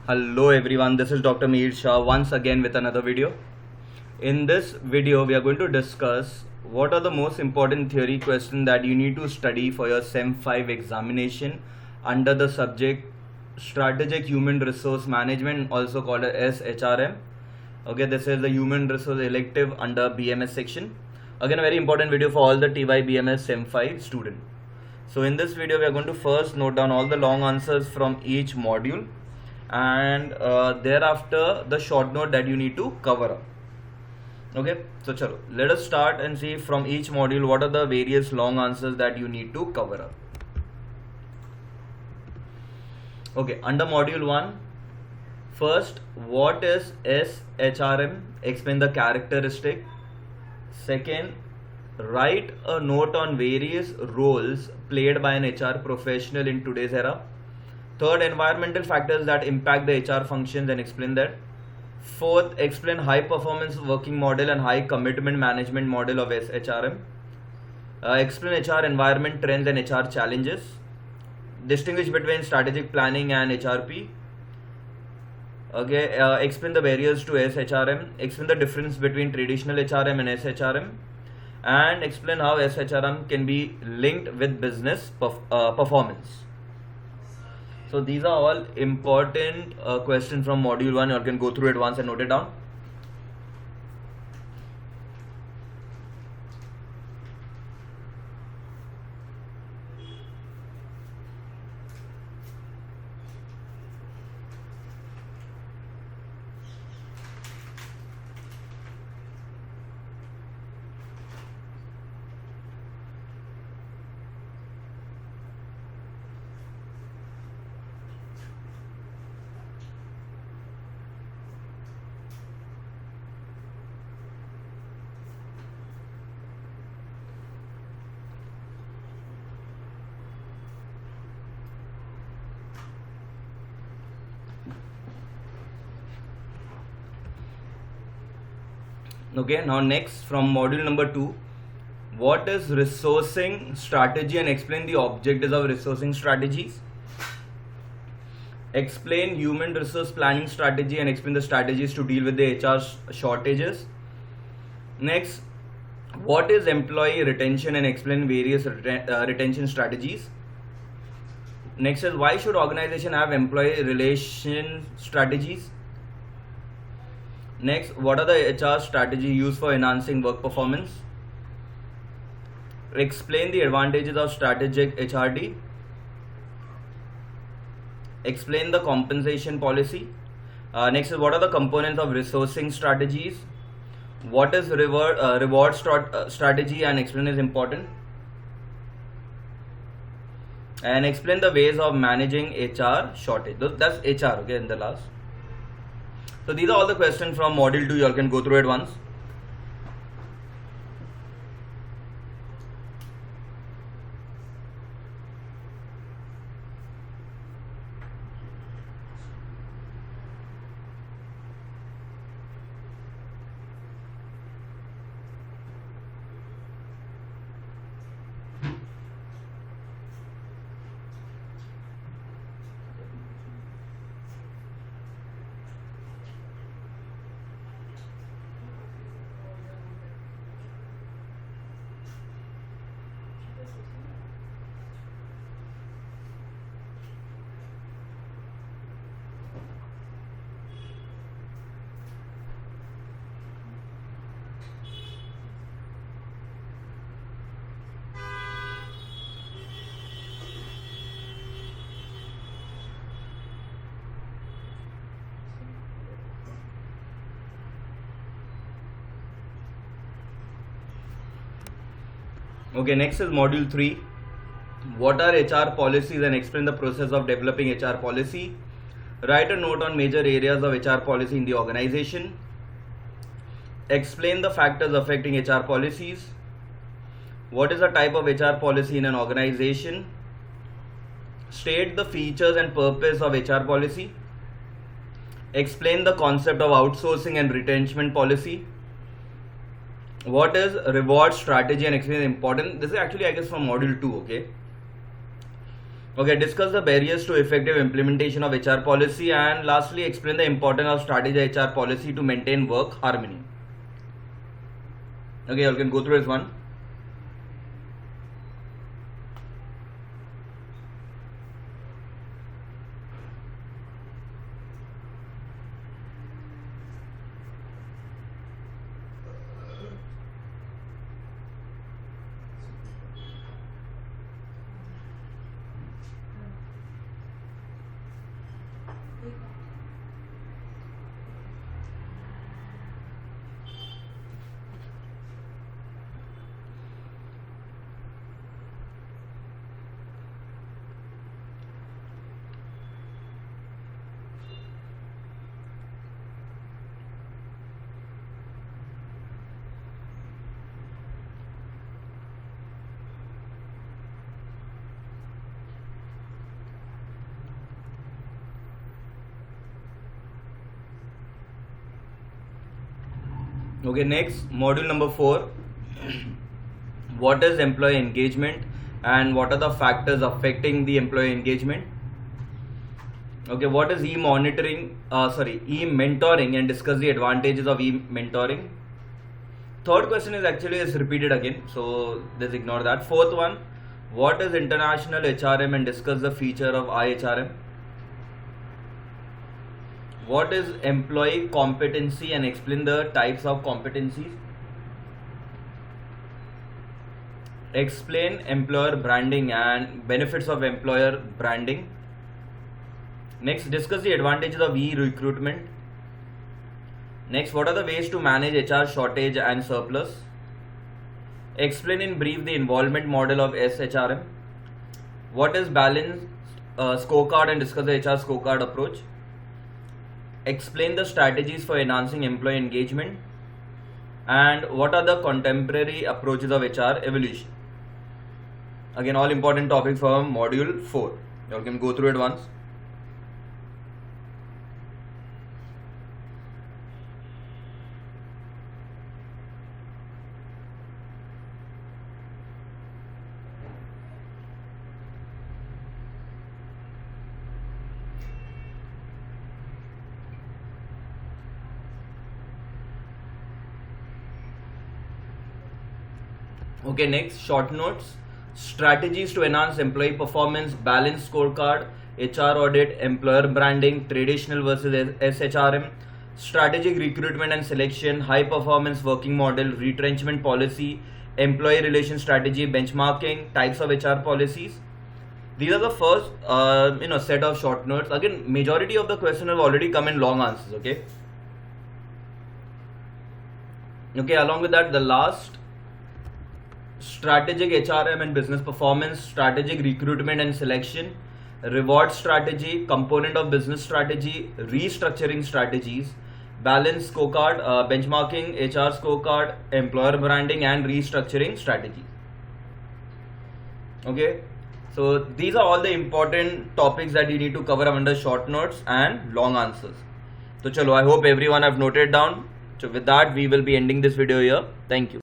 Hello everyone, this is Dr. Mihir Shah once again with another video. In this video, we are going to discuss what are the most important theory questions that you need to study for your SEM 5 examination under the subject Strategic Human Resource Management, also called as SHRM. Okay, this is the Human Resource elective under BMS section. Again, a very important video for all the TYBMS SEM 5 student. So in this video, we are going to first note down all the long answers from each module, and thereafter the short note that you need to cover up. Okay, so chalo, let us start and see from each module what are the various long answers that you need to cover up. Okay, under module 1, first, what is SHRM? Explain the characteristic. Second, write a note on various roles played by an HR professional in today's era. Third, environmental factors that impact the HR functions and explain that. Fourth, explain high performance working model and high commitment management model of SHRM. Explain HR environment trends and HR challenges. Distinguish between strategic planning and HRP. Okay, explain the barriers to SHRM. Explain the difference between traditional HRM and SHRM. And explain how SHRM can be linked with business performance. So these are all important questions from module 1. You can go through it once and note it down. Okay, now next from module number 2, what is resourcing strategy and explain the objectives of resourcing strategies. Explain human resource planning strategy and explain the strategies to deal with the HR shortages. Next, what is employee retention and explain various retention strategies. Next is, why should organization have employee relation strategies. Next, what are the HR strategy used for enhancing work performance. Explain the advantages of strategic HRD. Explain the compensation policy. Next is, what are the components of resourcing strategies. What is reward strategy and explain is important. And explain the ways of managing HR shortage. That's HR, okay, in the last. So these are all the questions from module 2. You all can go through it once. Okay, next is module 3. What are HR policies and explain the process of developing HR policy. Write a note on major areas of HR policy in the organization. Explain the factors affecting HR policies. What is the type of HR policy in an organization. State the features and purpose of HR policy. Explain the concept of outsourcing and retention policy. What is reward strategy and explain important. This is actually, I guess, from module 2. Okay, Okay, discuss the barriers to effective implementation of HR policy, and lastly explain the importance of strategic HR policy to maintain work harmony. Okay, you can go through this one. Okay, next, module number 4. What is employee engagement and what are the factors affecting the employee engagement? Okay, what is e-mentoring and discuss the advantages of e-mentoring. Third question is repeated again, so just ignore that. Fourth one, what is international HRM and discuss the feature of IHRM. What is employee competency and explain the types of competencies. Explain employer branding and benefits of employer branding. Next, discuss the advantages of e-recruitment. Next, what are the ways to manage HR shortage and surplus. Explain in brief the involvement model of SHRM. What is balanced scorecard and discuss the HR scorecard approach. Explain the strategies for enhancing employee engagement, and what are the contemporary approaches of HR evolution. Again, all important topics from module 4. You all can go through it once. Okay, next, short notes. Strategies to enhance employee performance, balanced scorecard, HR audit, employer branding, traditional versus SHRM, strategic recruitment and selection, high performance working model, retrenchment policy, employee relation strategy, benchmarking, types of HR policies. These are the first set of short notes. Again, majority of the questions have already come in long answers. Okay, along with that, the last, strategic HRM and business performance, strategic recruitment and selection, reward strategy, component of business strategy, restructuring strategies, balanced scorecard, benchmarking, HR scorecard, employer branding and restructuring strategies. Okay, so these are all the important topics that you need to cover under short notes and long answers. So chalo, I hope everyone have noted down. So with that, we will be ending this video here. Thank you.